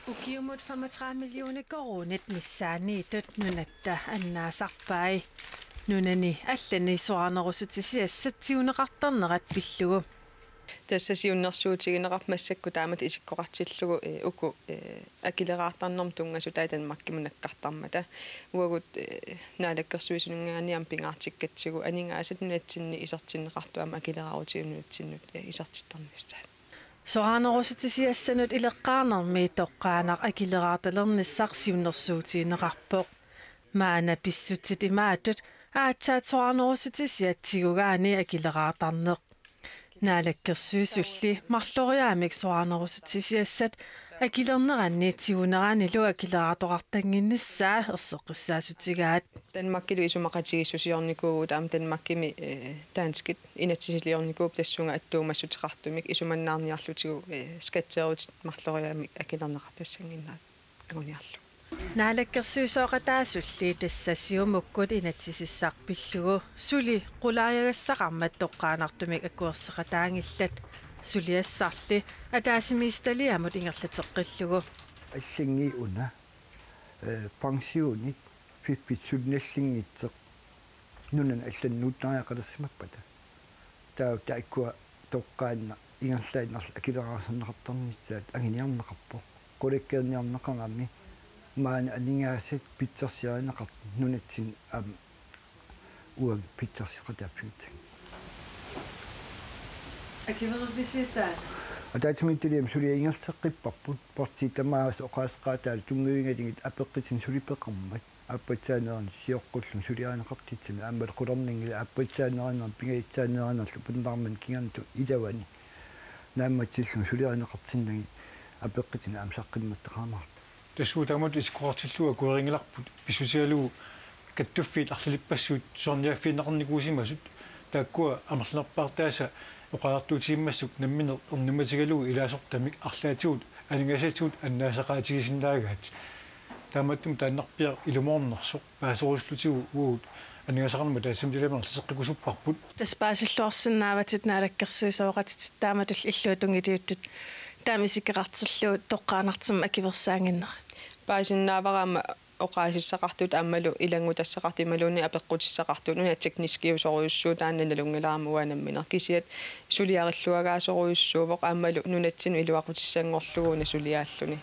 Ukiumut 35 miljoner kronit missaaniitut nunatta annaasarpai nunani allani suarnerusutisiassat siuneqartarnerat pillugu tässä siunnersuutigineqarp massakku taamat isikkoqartillugu uku akileraartarnerm tungasutaitan makkimunakkartarmata uagut naalakkersuisunungaaniam pingaartikkatsigu aningaasat nunatsinni isartinneqartuama akileraarutiginunatsinnut isartittarnissa suarnerusutisiassanut ileqqaarnermi toqqaanaq akileraartalernissaq siunnersuutigineqarpoq maana pissutsit imaatut aatsaat suarnerusutisiatsigugaani akileraartarneq naalakkersuisulli marloriaamik suarnerusutisiassat akilerneranniitsiguneraanilu akileraatoqartanginnissaa erseqqissaasutigaat Danmarkilu isumaqatigissusiornikuugut aam Danmarkimi taanskit inatsisiliornikuup tassunga attuumassutiqartumik isumannaarniarlutigu skatteerut marloriaamik akilerneqartassanginnaat aguniarlu naalakkersuisooqataasulli tassasiumukkut inatsisissarpillugu suli qulaajagassaqarmat toqqaanartumik akkuerseqataangillat suliassarli ataasimiistaliamut ingerlateqqillugu аллинги уна пансионит пиппитсулналлингитсеқ нунан алланнууттариақалерсимаппата таа тааккуа тоққаанна ингерлаиннерл акилераарсернеқартарнитсаат агиниарнеқарпо қулаккерниарнеқангамми маана анингаасат питсерсиаринеқар нунатсин аам уаг питсерсиқатааппиутсаг акивервиситаа атаатимиттилиам сулиингертеққиппарпут портитамаас оқаасқаатаал тунгуингалигит апеққитин сулипеқармат аппатсаанеран сиоққуллун сулиаанеқартитсими ааммал қулернингила аппатсаанеранер пигаитсаанеранерлу пуннаарман кинганту илавани наамматсиллун сулиаанеқартиннаги апеққитин аамсаққимматтеқаамар тассуутамут искуартиллуа куерингиларпут писсусиалуу каттуффиит арлилиппассуут сорниаффинеқарникуусимасут тааккуа амерлерпаартааса оқаартуутигиммассук намминер эрнуматигалуу илаасортамик арлаатигут анингасатигут аннаасақаатигисиннаагаат тааматтум тааннарпиа илумоорнерсоқ паасоруслутигу уут анингасақарнама таасимтиламерлисеққикусуппарпут таспаасиллуарсинааватит наалаккерсуисооқатит тааматул иллуутунгилиуттут таамисикеқартерлуу тоққаанартим акиверсаангиннера паасиннаавараама оқаасиссақартут ааммалу илангутассақартималуни апеққутиссақартут уна технискиусоруйуссуу тааннаналунгилаарама уанамминер кисиат сулиариллуагаасоруйуссуувоқ ааммалу нунатсину илуақутиссангорлугуна сулиааллуни